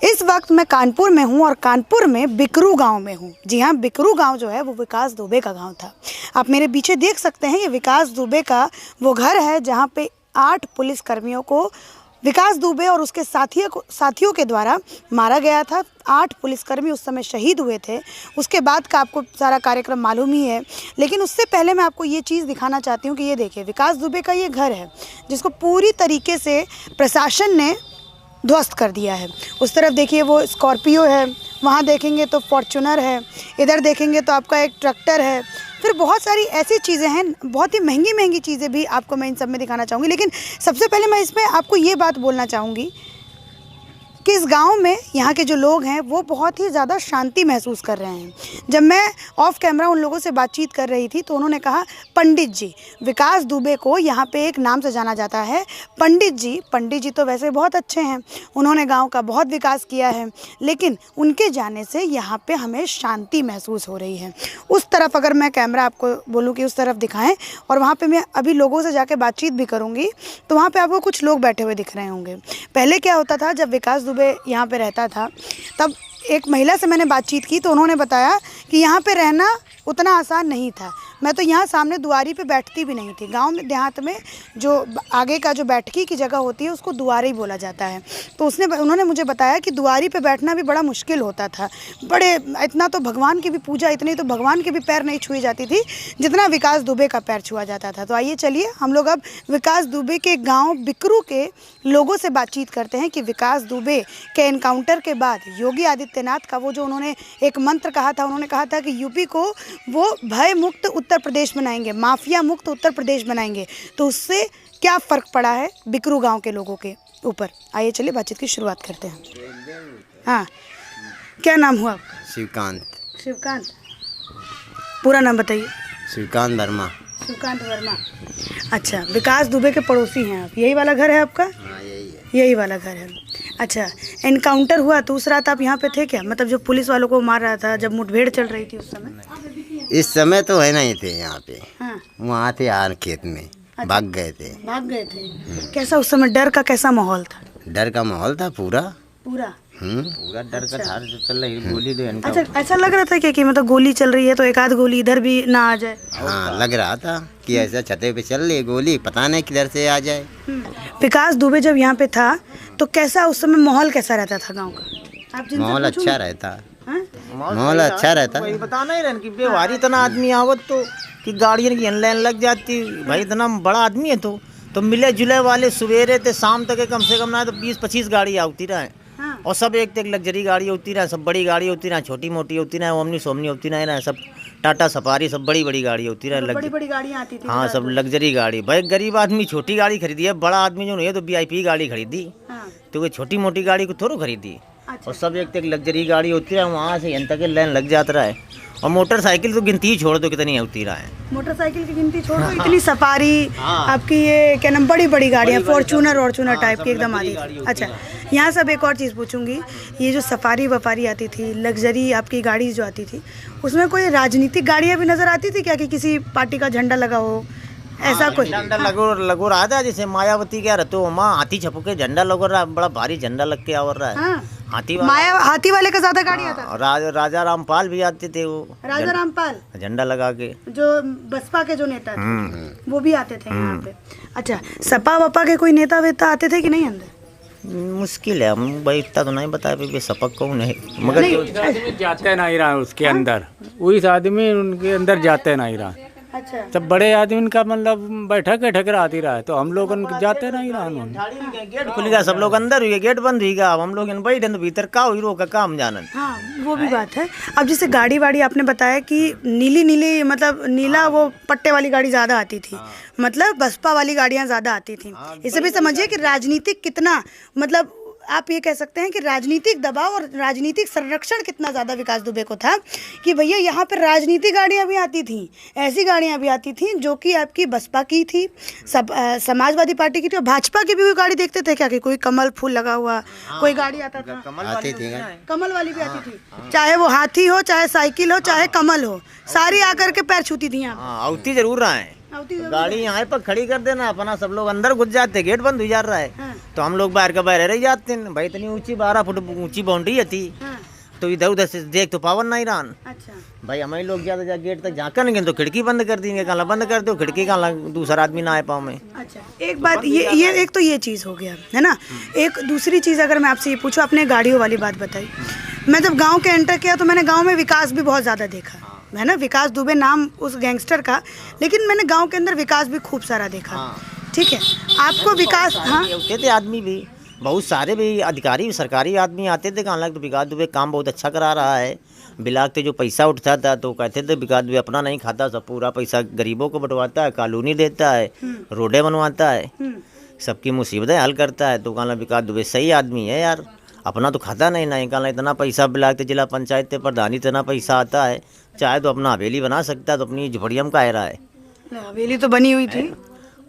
इस वक्त मैं कानपुर में हूँ और कानपुर में बिकरू गांव में हूँ। जी हाँ, बिकरू गांव जो है वो विकास दुबे का गांव था। आप मेरे पीछे देख सकते हैं, ये विकास दुबे का वो घर है जहाँ पे 8 पुलिस कर्मियों को विकास दुबे और उसके साथियों के द्वारा मारा गया था। 8 पुलिसकर्मी उस समय शहीद हुए थे। उसके बाद का आपको सारा कार्यक्रम मालूम ही है, लेकिन उससे पहले मैं आपको ये चीज़ दिखाना चाहती हूँ कि ये देखिए, विकास दुबे का ये घर है जिसको पूरी तरीके से प्रशासन ने ध्वस्त कर दिया है। उस तरफ देखिए वो स्कॉर्पियो है, वहाँ देखेंगे तो फॉर्च्यूनर है, इधर देखेंगे तो आपका एक ट्रैक्टर है, फिर बहुत सारी ऐसी चीज़ें हैं, बहुत ही महंगी महंगी चीज़ें भी आपको मैं इन सब में दिखाना चाहूँगी। लेकिन सबसे पहले मैं इसमें आपको ये बात बोलना चाहूँगी कि इस गांव में यहाँ के जो लोग हैं वो बहुत ही ज़्यादा शांति महसूस कर रहे हैं। जब मैं ऑफ कैमरा उन लोगों से बातचीत कर रही थी तो उन्होंने कहा, पंडित जी, विकास दुबे को यहाँ पे एक नाम से जाना जाता है पंडित जी। पंडित जी तो वैसे बहुत अच्छे हैं, उन्होंने गांव का बहुत विकास किया है, लेकिन उनके जाने से यहाँ पे हमें शांति महसूस हो रही है। उस तरफ अगर मैं कैमरा आपको बोलूँ कि उस तरफ दिखाएँ, और वहाँ पर मैं अभी लोगों से जाके बातचीत भी करूँगी, तो वहाँ पर आपको कुछ लोग बैठे हुए दिख रहे होंगे। पहले क्या होता था, जब विकास दुबे यहाँ पे रहता था तब एक महिला से मैंने बातचीत की तो उन्होंने बताया कि यहाँ पे रहना उतना आसान नहीं था। मैं तो यहाँ सामने दुआरी पे बैठती भी नहीं थी। गांव में, देहात में जो आगे का जो बैठकी की जगह होती है उसको दुआरी बोला जाता है। तो उन्होंने मुझे बताया कि दुआरी पे बैठना भी बड़ा मुश्किल होता था। इतना तो भगवान की भी पूजा, इतनी तो भगवान के भी पैर नहीं छुई जाती थी जितना विकास दुबे का पैर छुआ जाता था। तो आइए चलिए हम लोग अब विकास दुबे के गाँव बिकरू के लोगों से बातचीत करते हैं कि विकास दुबे के एनकाउंटर के बाद योगी आदित्यनाथ का वो जो उन्होंने एक मंत्र कहा था, उन्होंने कहा था कि यूपी को वो भय मुक्त उत्तर प्रदेश बनाएंगे, माफिया मुक्त उत्तर प्रदेश बनाएंगे, तो उससे क्या फ़र्क पड़ा है बिकरू गांव के लोगों के ऊपर। आइए चलिए बातचीत की शुरुआत करते हैं। हाँ, क्या नाम हुआ आपका? शिवकांत। शिवकांत, पूरा नाम बताइए। शिवकांत वर्मा। शिवकांत वर्मा, अच्छा। विकास दुबे के पड़ोसी हैं आप, यही वाला घर है आपका? हाँ, यही है। यही वाला घर है, अच्छा। एनकाउंटर हुआ तो उस रात आप यहाँ पे थे क्या? मतलब जो पुलिस वालों को मार रहा था, जब मुठभेड़ चल रही थी उस समय? इस समय तो है नहीं थे यहाँ पे। हाँ, वहाँ थे यार खेत में। अच्छा। भाग गए थे। भाग गए थे। कैसा उस समय डर का कैसा माहौल था? डर का माहौल था पूरा। पूरा पूरा डर का था। चल रही गोली तो अच्छा, ऐसा लग रहा था कि मतलब गोली चल रही है तो एक आध गोली इधर भी ना आ जाए? हाँ, लग रहा था कि ऐसा छते पे चल रही गोली, पता नहीं किधर से आ जाए। विकास दुबे जब यहाँ पे था तो कैसा उस समय माहौल कैसा रहता था गाँव का? आप माहौल अच्छा रहता। हाँ? माहौल अच्छा रहता। वही बता नहीं रहे कि बेवारी इतना आदमी आवत तो कि गाड़ियों की लाइन लग जाती। भाई इतना बड़ा आदमी है तो मिले जुले वाले सवेरे से शाम तक कम से कम ना तो 20-25 गाड़ी आती रहे। हाँ। और सब एक लग्जरी गाड़ी होती रहे, सब बड़ी गाड़ी होती रहे, छोटी मोटी होती रहे, ओमनी सोमनी होती रहे, सब टाटा सफारी, सब बड़ी बड़ी गाड़ी होती रहे। बड़ी बड़ी गाड़ियाँ आती थी। हाँ, सब लग्जरी गाड़ी। भाई गरीब आदमी छोटी गाड़ी खरीदी है, बड़ा आदमी जो नहीं है तो VIP गाड़ी खरीदी। हाँ। तो वो छोटी मोटी गाड़ी को थोड़ा खरीदी। अच्छा। और सब एक लग्जरी गाड़ी होती है, वहाँ से यहाँ तक लाइन लग जाता रहा है। और मोटरसाइकिल तो गिनती ही छोड़ दो कितनी होती रहा है। मोटरसाइकिल की गिनती छोड़ दो, इतनी सफारी आपकी, ये क्या नाम, बड़ी बड़ी गाड़ियाँ, फॉर्च्यूनर टाइप की एकदम आती थी। अच्छा, यहाँ सब एक और चीज़ पूछूंगी, ये जो सफारी वफारी आती थी, लग्जरी आपकी गाड़ी जो आती थी, उसमें कोई राजनीतिक गाड़ियाँ भी नज़र आती थी क्या कि किसी पार्टी का झंडा लगा हो, ऐसा कोई? झंडा लगो रहा था, जैसे मायावती क्या रहते हो, वहाँ हाथी छप के झंडा लगो रहा, बड़ा भारी झंडा लग के आवर रहा है। हाँ। हाथी वाले का ज्यादा गाड़ी आता था। राजा रामपाल भी आते थे, वो राजा रामपाल झंडा लगा के, जो बसपा के जो नेता थे वो भी आते थे यहाँ पे। अच्छा, सपा वपा के कोई नेता वेता आते थे कि नहीं अंदर? मुश्किल है, हम भाई इतना तो नहीं बता पाए सपक कौन है, मगर जाते नहीं रहा उसके अंदर, उस आदमी उनके अंदर जाते नहीं रहा। अच्छा, तब बड़े आदमी का मतलब बैठक आती रहा है तो हम लोग जाते नहीं रहा। उन्होंने गेट खुल गया, सब लोग अंदर हुए, गेट बंद हुई गया, अब हम लोग बैठे तो भीतर का हीरो का काम जानन। हाँ, वो भी बात है। अब जैसे गाड़ी वाड़ी आपने बताया कि नीली मतलब नीला वो पट्टे वाली गाड़ी ज़्यादा आती थी, मतलब बसपा वाली गाड़ियाँ ज़्यादा आती थी। इसे भी समझिए कि राजनीतिक कितना, मतलब आप ये कह सकते हैं कि राजनीतिक दबाव और राजनीतिक संरक्षण कितना ज़्यादा विकास दुबे को था कि भैया यहाँ पर राजनीतिक गाड़ियाँ भी आती थीं, ऐसी गाड़ियाँ भी आती थीं जो कि आपकी बसपा की थी, समाजवादी पार्टी की थी, और भाजपा की भी कोई गाड़ी देखते थे क्या कि कोई कमल फूल लगा हुआ कोई गाड़ी आता था? कमल वाली भी आती थी, चाहे वो हाथी हो, चाहे साइकिल हो, चाहे कमल हो, सारी आकर के पैर छूती थी। यहाँ आती जरूर रहा है। गाड़ी यहाँ पर खड़ी कर देना, अपना सब लोग अंदर घुस जाते, गेट बंद हो जा रहा है। हाँ। तो हम लोग बाहर का बाहर रह जाते हैं भाई। इतनी ऊंची 12 फुट ऊंची बाउंड्री थी, हाँ, तो इधर उधर से देख तो पावन नहीं रहा अच्छा भाई। हमारे लोग ज्यादा जा गेट तक झाँकेंगे तो खिड़की बंद कर देंगे, कहाँ बंद कर दो खिड़की, कहाँ दूसरा आदमी ना आए पाँव में। अच्छा, एक बात ये एक तो ये चीज़ हो गया है ना। एक दूसरी चीज़ अगर मैं आपसे ये पूछूं, अपने गाड़ियों वाली बात बताई। मैं जब गांव के एंटर किया तो मैंने गांव में विकास भी बहुत ज़्यादा देखा है ना। विकास दुबे नाम उस गैंगस्टर का, लेकिन मैंने गांव के अंदर विकास भी खूब सारा देखा। ठीक है, आपको विकास, हाँ होते थे आदमी भी, बहुत सारे भी अधिकारी सरकारी आदमी आते थे, कहाँ लग तो विकास दुबे काम बहुत अच्छा करा रहा है। बिलाक जो पैसा उठता था तो कहते थे विकास दुबे अपना नहीं खाता, सब पूरा पैसा गरीबों को बंटवाता है, कॉलोनी देता है, रोडें बनवाता है, सबकी मुसीबतें हल करता है। तो कहाँ विकास दुबे सही आदमी है यार, अपना तो खाता नहीं कहाँ इतना पैसा बिलाक जिला पंचायत के प्रधान इतना पैसा आता है, चाहे तो अपना हवेली बना सकता है, तो अपनी झुपड़िया में का रहा है। हवेली तो बनी हुई थी,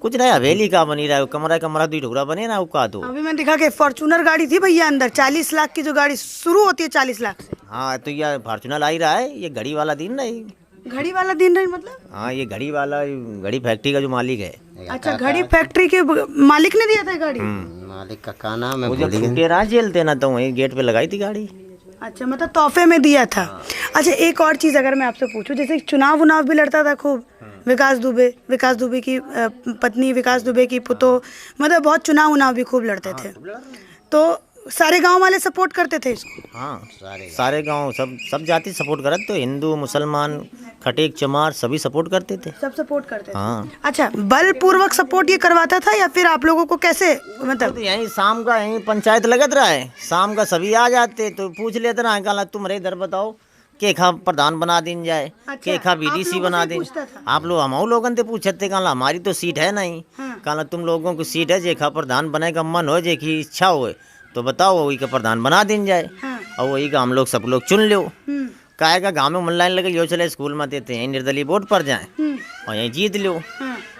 कुछ नहीं हवेली का बनी रहा है, कमरा 2 टुकड़ा बने ना उसका। तो अभी मैं दिखा के फॉर्चूनर गाड़ी थी भैया अंदर, 40 लाख की जो गाड़ी शुरू होती है 40 लाख से। हाँ, तो ये फॉर्चूनर आ ही रहा है, ये घड़ी वाला दिन नहीं, घड़ी वाला दिन नहीं मतलब? हाँ, ये घड़ी वाला, घड़ी फैक्ट्री का जो मालिक है। अच्छा, घड़ी फैक्ट्री के मालिक ने दिया था गाड़ी? मालिक का नाम है, वो जब छुट्टी रहा जेल देना तो वहीं गेट पे लगाई थी गाड़ी। अच्छा, मतलब तोहफे में दिया था। अच्छा, एक और चीज़ अगर मैं आपसे पूछूं, जैसे चुनाव भी लड़ता था खूब विकास दुबे की पत्नी, विकास दुबे की पुतो, मतलब बहुत चुनाव भी खूब लड़ते थे। तो सारे गांव वाले सपोर्ट करते थे इसको? हाँ, सारे गांव सब जाति सपोर्ट करते, तो हिंदू मुसलमान खटेक चमार सभी सपोर्ट करते थे, सब सपोर्ट करते थे। हाँ। अच्छा, बलपूर्वक सपोर्ट ये करवाता था या फिर आप लोगों को कैसे, मतलब? तो यहीं शाम का यहीं पंचायत लगत रहा है, शाम का सभी आ जाते तो पूछ लेते ना, कहा तुम्हारे इधर बताओ केखा प्रधान बना दिन जाए, केखा बीडीसी बना दें। आप लोग हम लोगों से पूछते, कहा हमारी तो सीट है नहीं, कहा तुम लोगों की सीट है, जेखा प्रधान बने का मन हो, जेखी इच्छा हो तो बताओ, वही का प्रधान बना दिन जाए। और वही का हम लोग सब लोग चुन लो। काहे का गाँव में मन लाइन लगे, यो चले स्कूल में देते हैं, निर्दलीय वोट पर जाए और यहीं जीत लो,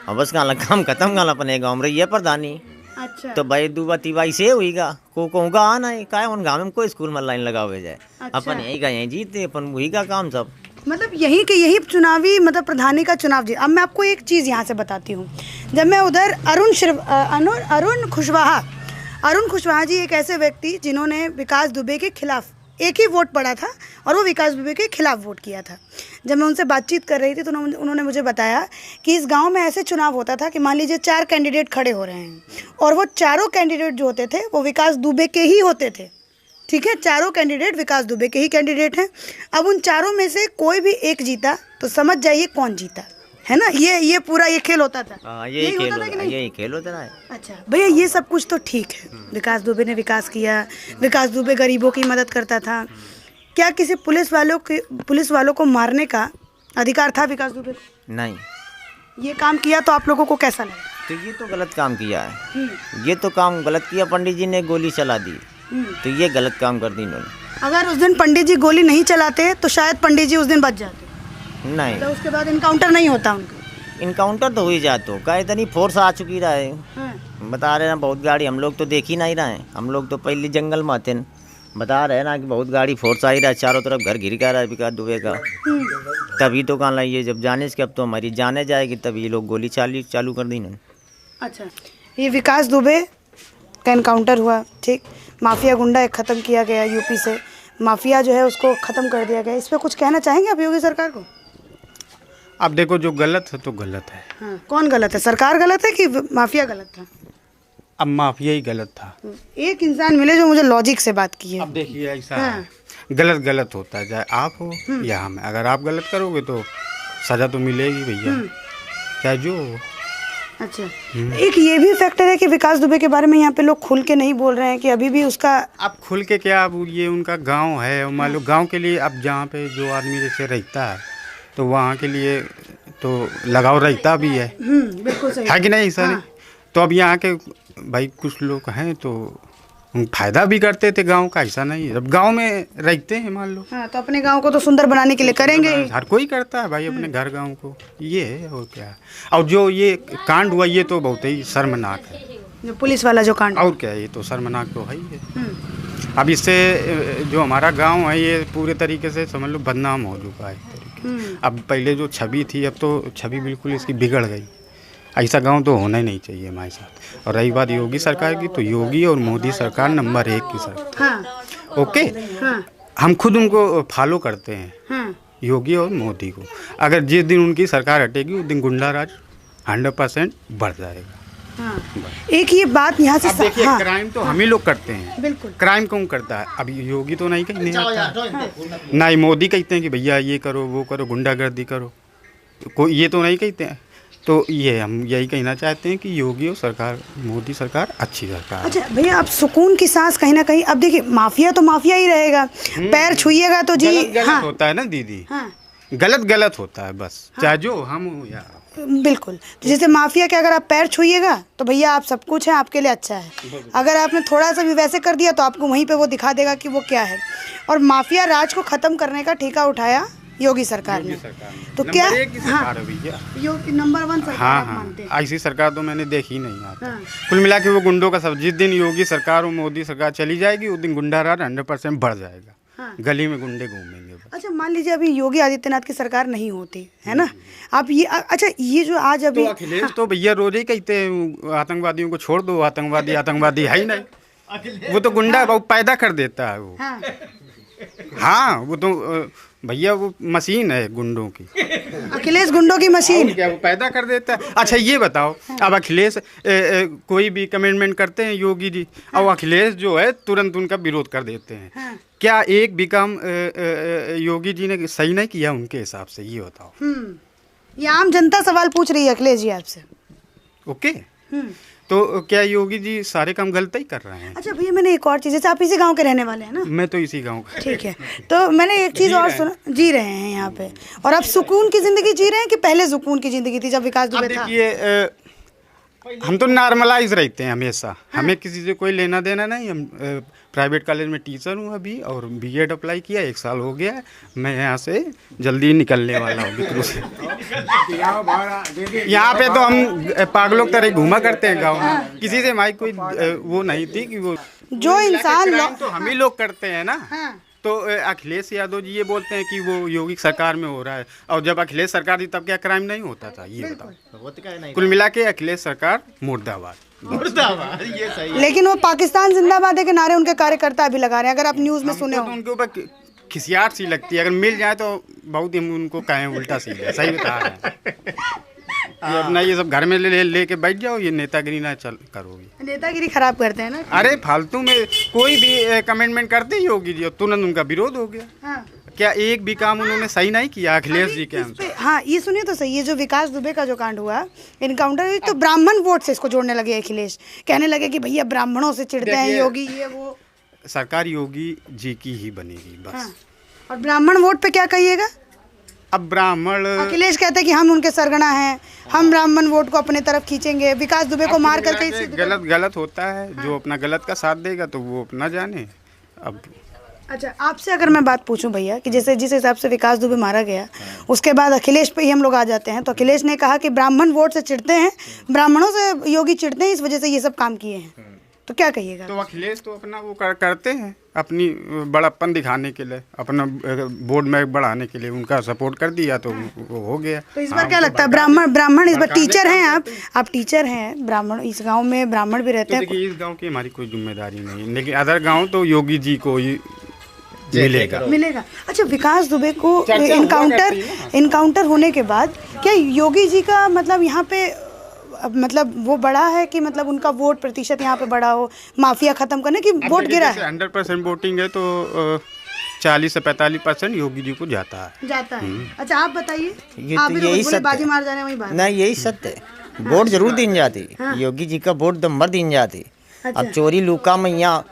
और बस कहा काम खत्म, कहा अपने गाँव में रही प्रधानी। अच्छा, तो भाई दुबा तिवाई से हुईगा को कहूँगा आना है, काहे उन गाँव में कोई स्कूल में लाइन लगा हुए जाए। अच्छा। अपन यही का यहीं जीते, अपन वही का काम सब, मतलब यही चुनावी, मतलब प्रधानी का चुनाव जी। अब मैं आपको एक चीज़ यहाँ से बताती हूँ। जब मैं उधर अरुण कुशवाहा जी एक ऐसे व्यक्ति जिन्होंने विकास दुबे के खिलाफ एक ही वोट पड़ा था और वो विकास दुबे के खिलाफ वोट किया था। जब मैं उनसे बातचीत कर रही थी तो उन्होंने मुझे बताया कि इस गांव में ऐसे चुनाव होता था कि मान लीजिए 4 कैंडिडेट खड़े हो रहे हैं और वो चारों कैंडिडेट जो होते थे वो विकास दुबे के ही होते थे। ठीक है, चारों कैंडिडेट विकास दुबे के ही कैंडिडेट हैं। अब उन चारों में से कोई भी एक जीता तो समझ जाइए कौन जीता, है ना। ये पूरा ये खेल होता था। यही खेल होता है। अच्छा भैया, ये सब कुछ तो ठीक है, विकास दुबे ने विकास किया, विकास दुबे गरीबों की मदद करता था। क्या किसी पुलिस वालों को मारने का अधिकार था विकास दुबे को? नहीं। ये काम किया तो आप लोगों को कैसा लगा? तो ये तो गलत काम किया है, ये तो काम गलत किया। पंडित जी ने गोली चला दी, तो ये गलत काम कर दी इन्होंने। अगर उस दिन पंडित जी गोली नहीं चलाते तो शायद पंडित जी उस दिन बच जाते। नहीं, तो उसके बाद इनकाउंटर नहीं होता उनका। इनकाउंटर तो हो ही जाता, का इतनी फोर्स आ चुकी रहा है। बता रहे ना, बहुत गाड़ी हम लोग तो देख ही नहीं रहे हैं, हम लोग तो पहले जंगल में आते हैं। बता रहे ना कि बहुत गाड़ी फोर्स आ ही रहा है, चारों तरफ घर घिर का रहा है विकास दुबे का। तभी तो कहाँ ये जब जाने से, अब तो हमारी जाने जाएगी, तभी ये लोग गोली चालू कर दी इन्होंने। अच्छा, ये विकास दुबे का इनकाउंटर हुआ, ठीक, माफिया गुंडा एक ख़त्म किया गया यूपी से, माफिया जो है उसको ख़त्म कर दिया गया। इस पर कुछ कहना चाहेंगे आप योगी सरकार को? अब देखो, जो गलत है तो गलत है। हाँ, कौन गलत है, सरकार गलत है कि माफिया गलत था? अब माफिया ही गलत था। एक इंसान मिले जो मुझे लॉजिक से बात की है। अब देखिए ऐसा है, गलत होता है, चाहे आप हो या हम। अगर आप गलत करोगे तो सजा तो मिलेगी भैया, चाहे जो हो। अच्छा, एक ये भी फैक्टर है कि विकास दुबे के बारे में यहाँ पे लोग खुल के नहीं बोल रहे हैं कि अभी भी उसका। अब खुल के क्या, अब ये उनका गांव है, मान लो गांव के लिए, अब जहाँ पे जो आदमी जैसे रहता है तो वहाँ के लिए तो लगाव रहता भी है। बिल्कुल सही है कि नहीं सर? हाँ। तो अब यहाँ के भाई कुछ लोग हैं तो फायदा भी करते थे गांव का, ऐसा नहीं है। अब गांव में रहते हैं मान लो, हाँ, तो अपने गांव को तो सुंदर बनाने के लिए करेंगे। हर कोई करता है भाई अपने घर गांव को, ये है और क्या है। और जो ये कांड हुआ ये तो बहुत ही शर्मनाक है, जो पुलिस वाला जो कांड। और क्या है, ये तो शर्मनाक तो है ही है। अब इससे जो हमारा गाँव है ये पूरे तरीके से समझ लो बदनाम हो चुका है एक तरीके अब पहले जो छवि थी अब तो छवि बिल्कुल इसकी बिगड़ गई। ऐसा गांव तो होना ही नहीं चाहिए हमारे साथ। और रही बात योगी सरकार की, तो योगी और मोदी सरकार नंबर 1 की सरकार। हाँ। ओके। हाँ। हम खुद उनको फॉलो करते हैं, हाँ। योगी और मोदी को। अगर जिस दिन उनकी सरकार हटेगी उस दिन गुंडा राज 100% बढ़ जाएगा। हाँ। एक ये बात यहाँ से अब देखिए, हाँ। क्राइम तो हम ही लोग करते हैं। बिल्कुल। क्राइम कौन करता है? अब योगी तो नहीं कहने आता, ना ही मोदी कहते हैं कि भैया ये करो वो करो, गुंडागर्दी करो, कोई ये तो नहीं कहते हैं। तो ये हम यही कहना चाहते हैं कि योगी और सरकार, मोदी सरकार अच्छी सरकार है। अच्छा भैया, आप सुकून की सांस कहीं ना कहीं, अब देखिए माफिया तो माफिया ही रहेगा, पैर छुइएगा तो जी गलत हाँ। होता है ना दीदी। हाँ। गलत होता है बस, चाहे जो हम हो या बिल्कुल। तो जैसे माफिया के अगर आप पैर छुइएगा तो भैया आप सब कुछ है, आपके लिए अच्छा है। अगर आपने थोड़ा सा भी वैसे कर दिया तो आपको वहीं पे वो दिखा देगा कि वो क्या है। और माफिया राज को खत्म करने का ठेका उठाया योगी सरकार ने। तो क्या नंबर 1 की सरकार है भैया। योगी नंबर 1 सरकार हाँ आप मानते हैं? ऐसी सरकार तो मैंने देखी नहीं आता। हाँ। कुल मिला के वो गुंडों का सब, जिस दिन योगी सरकार और मोदी सरकार चली जाएगी उस दिन गुंडा राज 100% बढ़ जाएगा। हाँ। गली में गुंडे घूमेंगे बस। अच्छा मान लीजिए अभी योगी आदित्यनाथ की सरकार नहीं होती है ना, आप ये अच्छा ये जो आज अभी तो अखिलेश तो भैया रोज ही कहते हैं आतंकवादियों को छोड़ दो, आतंकवादी है ही नहीं। वो तो गुंडा वो पैदा कर देता है वो। हाँ। हाँ, वो तो भैया वो मशीन है गुंडों की। अखिलेश गुंडों की मशीन। क्या वो पैदा कर देता है? अच्छा ये बताओ, अब अखिलेश कोई भी कमेंटमेंट करते हैं योगी जी, और अखिलेश जो है तुरंत उनका विरोध कर देते हैं। हाँ। क्या एक भी काम योगी जी ने सही नहीं किया उनके हिसाब से? ये बताओ। ये आम जनता सवाल पूछ रही है अखिलेश जी आपसे। ओके। तो क्या योगी जी सारे काम गलत ही कर रहे हैं? अच्छा भैया, मैंने एक और चीज़, जैसे आप इसी गांव के रहने वाले हैं ना? मैं तो इसी गांव का। ठीक है। तो मैंने एक चीज़ और सुना, जी रहे हैं यहाँ पे, और आप सुकून की ज़िंदगी जी रहे हैं कि पहले सुकून की ज़िंदगी थी जब विकास अब दुबे था? देखिए, हम तो नॉर्मलाइज रहते हैं हमेशा। हमें किसी से कोई लेना देना नहीं। हम प्राइवेट कॉलेज में टीचर हूँ अभी, और बीएड अप्लाई किया, 1 साल हो गया है। मैं यहाँ से जल्दी निकलने वाला हूँ बिक्रू से। यहाँ पे तो हम पागलों की तरह घूमा करते हैं गाँव में। किसी से हमारी कोई वो नहीं थी कि वो जो इंसान तो हम ही लोग करते हैं ना। हाँ। तो अखिलेश यादव जी ये बोलते हैं कि वो योगी सरकार में हो रहा है, और जब अखिलेश सरकार थी तब क्या क्राइम नहीं होता था? ये बताओ। कुल मिला के अखिलेश सरकार मुर्दाबाद। ये सही। लेकिन वो पाकिस्तान जिंदाबाद के नारे उनके कार्यकर्ता अभी लगा रहे हैं, अगर आप न्यूज़ में सुने हो। तो उनके ऊपर खिसियाट सी लगती है, अगर मिल जाए तो बहुत ही हम उनको कहें उल्टा सीधा। सही बता रहे हैं। ये अपना ये सब घर में लेके बैठ जाओ, ये नेतागिरी ना चल करोगी। नेतागिरी खराब करते हैं ना। अरे फालतू में कोई भी कमेंटमेंट करते ही योगी जी, और तुरंत उनका विरोध हो गया। हाँ। क्या एक भी काम उन्होंने सही नहीं किया अखिलेश जी के अनुसार? हाँ, ये सुनिए तो सही, ये जो विकास दुबे का जो कांड हुआ, इनकाउंटर, तो ब्राह्मण वोट से इसको जोड़ने लगे अखिलेश, कहने लगे कि भैया ब्राह्मणों से चिढ़ते हैं योगी, ये वो। सरकार योगी जी की ही बनेगी बस। हाँ। और ब्राह्मण वोट पे क्या कहिएगा? अब ब्राह्मण, अखिलेश कहते हैं कि हम उनके सरगना हैं, हम ब्राह्मण वोट को अपने तरफ खींचेंगे, विकास दुबे को मार करके इसी गलत होता है। जो अपना गलत का साथ देगा तो वो अपना जाने। अब अच्छा, आपसे अगर मैं बात पूछूं भैया कि जैसे जिस हिसाब से विकास दुबे मारा गया, उसके बाद अखिलेश पे ही हम लोग आ जाते हैं, तो अखिलेश ने कहा कि ब्राह्मण वोट से चिढ़ते हैं, ब्राह्मणों से योगी चिढ़ते हैं, इस वजह से ये सब काम किए हैं। तो क्या कहिएगा? तो अखिलेश तो अपना वो करते हैं, अपनी बड़प्पन दिखाने के लिए, अपना बोर्ड में बढ़ाने के लिए उनका सपोर्ट कर दिया तो वो हो गया। तो इस बार क्या लगता है, ब्राह्मण इस बार टीचर हैं आप टीचर हैं, ब्राह्मण, इस गांव में ब्राह्मण भी रहते हैं। देखिए, इस गांव की हमारी कोई जिम्मेदारी नहीं है, लेकिन अदर गांव तो योगी जी को ही मिलेगा। अच्छा, विकास दुबे को इनकाउंटर होने के बाद क्या योगी जी का मतलब यहाँ पे मतलब वो बढ़ा है कि मतलब उनका वोट प्रतिशत यहाँ पे बढ़ा हो, माफिया खत्म करने की वोट गिरा है? 100% वोटिंग है तो 40 से 45% योगी जी को जाता है। अच्छा, आप बताइए। ये आप तो भी यही बोले सत्य बाजी मार जाने वही बात। नहीं, यही सत्य है। वोट जरूर दिन जाती, योगी जी का वोट दम्बर दिन जाती। अब चोरी लुका मैया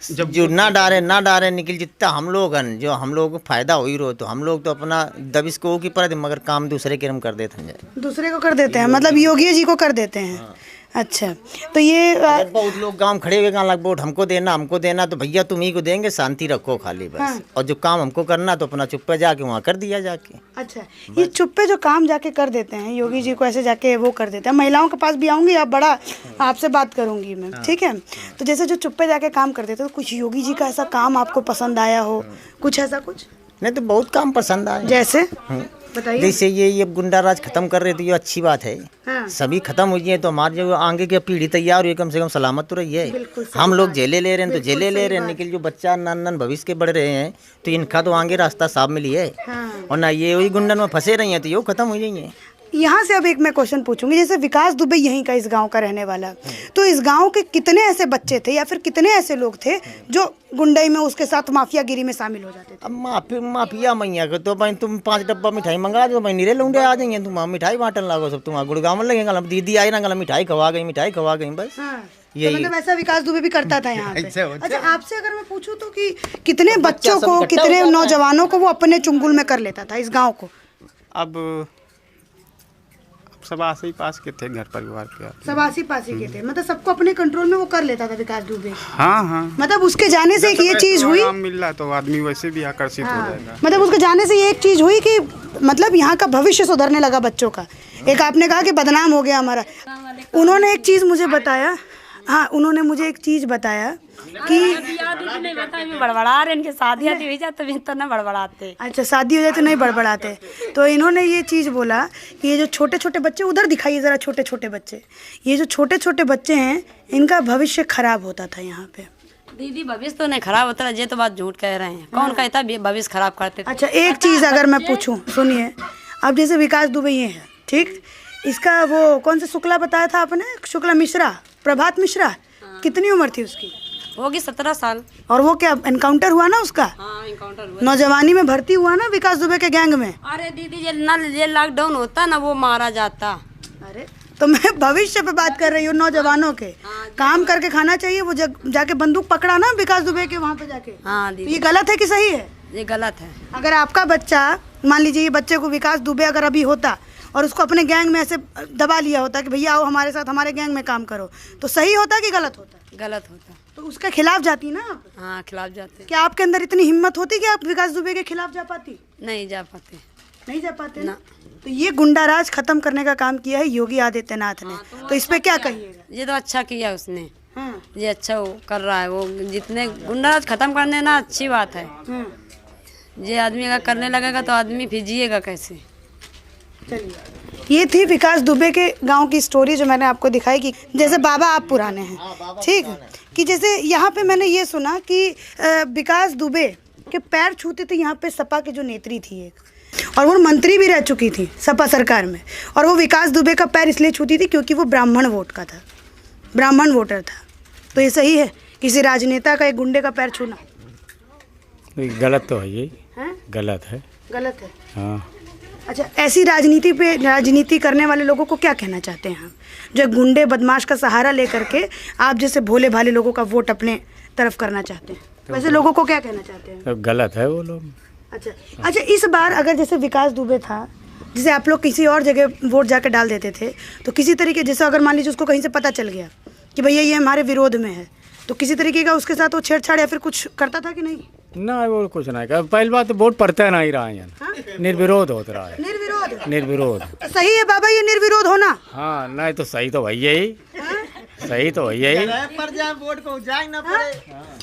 जब जो ना डारे निकल, जितना हम लोग हैं, जो हम लोग को फायदा हो ही रहो, तो हम लोग तो अपना दबिश को की पर, मगर काम दूसरे के हम कर देते हैं, दूसरे को कर देते हैं, मतलब योगी जी को कर देते हैं। अच्छा, तो ये बहुत लोग गांव खड़े हुए गाँव वोट हमको देना, तो भैया तुम ही को देंगे, शांति रखो खाली बस। हाँ। और जो काम हमको करना तो अपना चुप्पे जाके वहाँ कर दिया जाके। अच्छा, ये चुप्पे जो काम जाके कर देते हैं योगी जी को, ऐसे जाके वो कर देते हैं। महिलाओं के पास भी आऊँगी, आप बड़ा आपसे बात करूँगी मैं, ठीक है? तो जैसे जो चुप्पे जाके काम कर देते हैं, तो कुछ योगी जी का ऐसा काम आपको पसंद आया हो, कुछ ऐसा कुछ? नहीं तो बहुत काम पसंद आए। जैसे बताइए। जैसे ये गुंडा राज खत्म कर रहे थे, ये अच्छी बात है। हाँ। सभी खत्म हो गए तो हमारे जो आगे की पीढ़ी तैयार हुई, कम से कम सलामत तो रही है। हम लोग जेले ले रहे हैं तो जेले ले रहे हैं, लेकिन जो बच्चा नन भविष्य के बढ़ रहे हैं तो इनका तो आगे रास्ता साफ मिली है। हाँ। और ना ये वही गुंडन में फंसे रही हैं तो ये खत्म हो जाएंगे। यहाँ से अब एक मैं क्वेश्चन पूछूंगी, जैसे विकास दुबे यहीं का, इस गांव का रहने वाला, तो इस गांव के कितने ऐसे बच्चे थे या फिर कितने ऐसे लोग थे जो गुंडई में, उसके साथ माफियागिरी में शामिल हो जाते थे? अब माफिया मैया को तो भाई तुम 5 डब्बा मिठाई मंगा दो भाई, निरे लौंडे आ जाएंगे, तुम मिठाई बांटन लागो सब, तुम गुड़गांव में लगेगा, दीदी आई ना, मिठाई खवा गई बस। हाँ। यही। तो मतलब ऐसा विकास दुबे भी करता था यहाँ पे। अच्छा, आपसे अगर मैं पूछूं तो कि कितने बच्चों को, कितने नौजवानों को वो अपने चुंगल में कर लेता था इस गाँव को? अब सब आस ही पास के थे, घर परिवार के। सब आसी पासी के थे, मतलब सबको अपने कंट्रोल में वो कर लेता था विकास दुबे। हाँ हाँ, मतलब उसके जाने से एक ये चीज हुई, आराम मिल रहा तो आदमी वैसे भी आकर्षित हो जाएगा। मतलब उसके जाने से ये एक चीज हुई कि मतलब यहाँ का भविष्य सुधरने लगा बच्चों का। एक आपने कहा कि बदनाम हो गया हमारा। उन्होंने एक चीज मुझे बताया, हाँ उन्होंने मुझे एक चीज बताया कि बड़बड़ा रहे, इनके शादी आती हुई जाए तो ना बड़बड़ाते। अच्छा, शादी हो जाए तो नहीं बड़बड़ाते। तो इन्होंने ये चीज़ बोला कि ये जो छोटे छोटे बच्चे, उधर दिखाइए ज़रा, छोटे छोटे बच्चे, ये जो छोटे छोटे बच्चे हैं इनका भविष्य खराब होता था यहाँ पे। दीदी भविष्य तो नहीं खराब होता, ये तो बात झूठ कह रहे हैं। कौन कहता भविष्य खराब करते थे? अच्छा, एक चीज़ अगर मैं पूछूं, सुनिए, अब जैसे विकास दुबे ये है, ठीक, इसका वो कौन सा शुक्ला बताया था आपने, शुक्ला मिश्रा, प्रभात मिश्रा, कितनी उम्र थी उसकी? होगी 17 साल। और वो क्या एनकाउंटर हुआ ना उसका? हाँ, एनकाउंटर हुआ। नौजवानी में भर्ती हुआ ना विकास दुबे के गैंग में। अरे दीदी ये लॉकडाउन होता ना, वो मारा जाता। अरे तो मैं भविष्य पे बात कर रही हूँ, नौजवानों के काम करके खाना चाहिए। वो जाके बंदूक पकड़ा ना विकास दुबे के वहाँ पे जाके। हाँ तो दीदी, ये गलत है कि सही है? ये गलत है। अगर आपका बच्चा, मान लीजिए ये बच्चे को विकास दुबे अगर अभी होता और उसको अपने गैंग में ऐसे दबा लिया होता कि भैया आओ हमारे साथ, हमारे गैंग में काम करो, तो सही होता कि गलत होता? गलत होता। तो उसके खिलाफ जाती ना आप? हाँ, खिलाफ जाते। क्या आपके अंदर इतनी हिम्मत होती कि आप विकास दुबे के खिलाफ जा पाती? नहीं जा पाते। नहीं जा पाते ना। तो ये गुंडाराज खत्म करने का काम किया है योगी आदित्यनाथ ने, तो इस पे क्या कहिएगा? ये तो अच्छा किया उसने। हाँ। ये अच्छा वो कर रहा है, वो जितने गुंडाराज खत्म करने ना, अच्छी बात है। ये आदमी अगर करने लगेगा तो आदमी फिर जिएगा कैसे? चलिए, ये थी विकास दुबे के गांव की स्टोरी जो मैंने आपको दिखाई कि जैसे बाबा आप पुराने हैं, ठीक, कि जैसे यहाँ पे मैंने ये सुना कि विकास दुबे के पैर छूते थे यहाँ पे सपा के जो नेत्री थी एक, और वो मंत्री भी रह चुकी थी सपा सरकार में, और वो विकास दुबे का पैर इसलिए छूती थी क्योंकि वो ब्राह्मण वोट का था, ब्राह्मण वोटर था। तो ये सही है किसी राजनेता का एक गुंडे का पैर छूना? गलत तो है, ये है, गलत है। गलत है। हाँ। अच्छा, ऐसी राजनीति करने वाले लोगों को क्या कहना चाहते हैं आप, जो गुंडे बदमाश का सहारा लेकर के आप जैसे भोले भाले लोगों का वोट अपने तरफ करना चाहते हैं? वैसे लोगों को क्या कहना चाहते हैं? तो गलत है वो लोग। अच्छा, इस बार अगर जैसे विकास दुबे था, जैसे आप लोग किसी और जगह वोट जाके डाल देते थे, तो किसी तरीके, जैसे अगर मान लीजिए उसको कहीं से पता चल गया कि भैया ये हमारे विरोध में है, तो किसी तरीके का उसके साथ वो छेड़छाड़ या फिर कुछ करता था कि नहीं? ना, वो कुछ नहीं कर। पहली बात तो वोट पड़ता नहीं रहा है, निर्विरोध होता रहा है। निर्विरोध सही है बाबा, ये निर्विरोध होना? हाँ, नहीं तो सही तो भैया ही, सही तो भैया ही। पर जाए वोट को जाएंगे ना पड़े,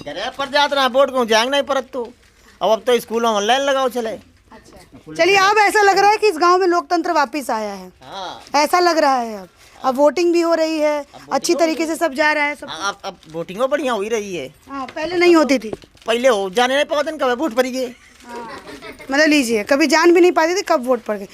घर पर जाते ना वोट को जाएंगे नहीं परत तो। अब तो स्कूलों में ऑनलाइन लगाओ चले। चलिए, अब ऐसा लग रहा है कि इस गांव में लोकतंत्र वापस आया है। ऐसा लग रहा है अब वोटिंग भी हो रही है, अच्छी तरीके से सब जा रहा है सब। अब वोटिंग बढ़िया हो ही रही है। हाँ, पहले नहीं होती थी। पहले हो जाने नहीं पाते, कब वोट पड़ गए। मतलब लीजिए, कभी जान भी नहीं पाती थी कब वोट पड़ गए।